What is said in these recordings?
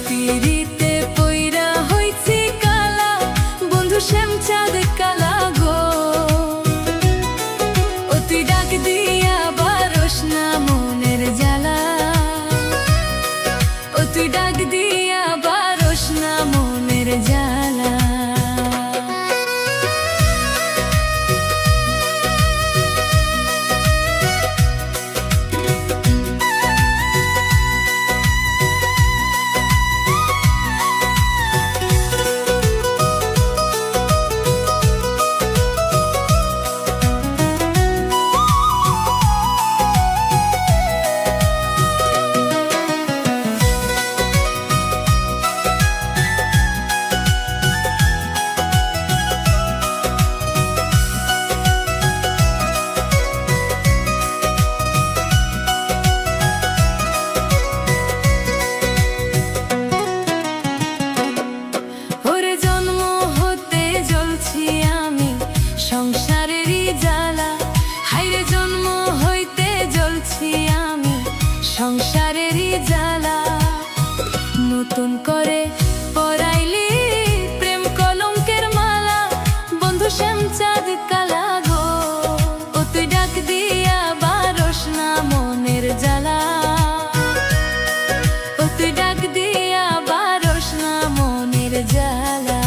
পিরিতে পইরা হইছি কালা, বন্ধু শ্যামচাঁদ কালা গো। ও তুই ডাক দিয়া বারস না মনের জ্বালা, ও তুই ডাক দিয়া বারস না মনের জ্বালা। সংসারেরই জ্বালা, হাইরে জন্ম হইতে জ্বলছি আমি সংসারেরই জ্বালা। নতুন করে পরাইলি প্রেম কলঙ্কের মালা, বন্ধু শ্যামচাঁদ কালা গো। ও তুই ডাক দিয়া বারস না মনের জ্বালা, ও তুই ডাক দিয়া বারস না মনের জ্বালা।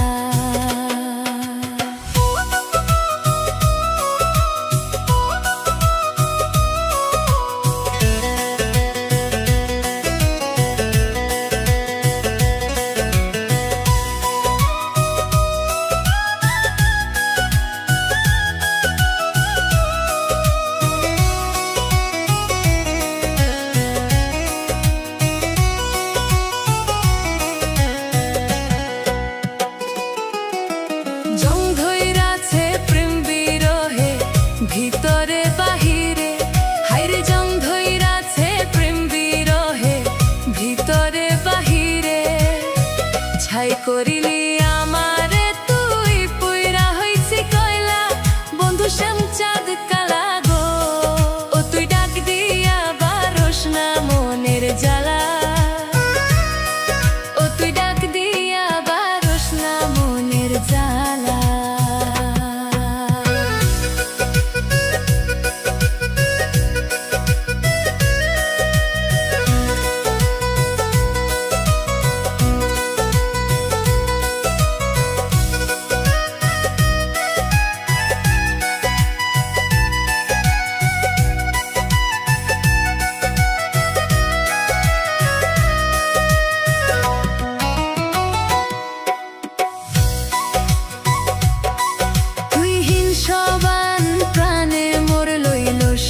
ভিতরে বাহিরে হাইরে জং ধইরাছে প্রেম বিরহে, ভিতরে বাহিরে ছাই করিলি আমারে তুই পুইরা হইছি কয়লা, বন্ধু শ্যামচাঁদ কালা গো। ও তুই ডাক দিয়া বারস না মনের জ্বালা, ও তুই ডাক দিয়া বারস না মনের জ্বালা।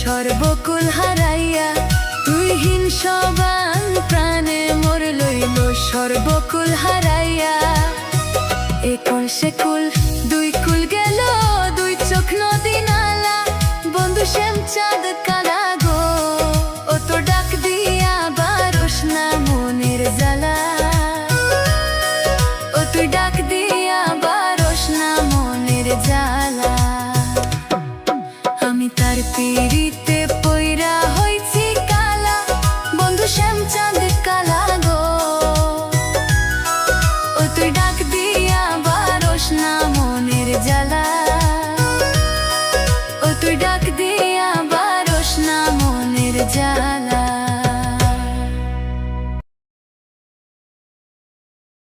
সর্বকুল হারাইয়া তুই হিন সবান প্রাণে মোর লইল সর্বকুল হারাইয়া। একল সে কুল দুই কুল গেল, দুই চোখ নদী নালা, বন্ধু শ্যামচাঁদ।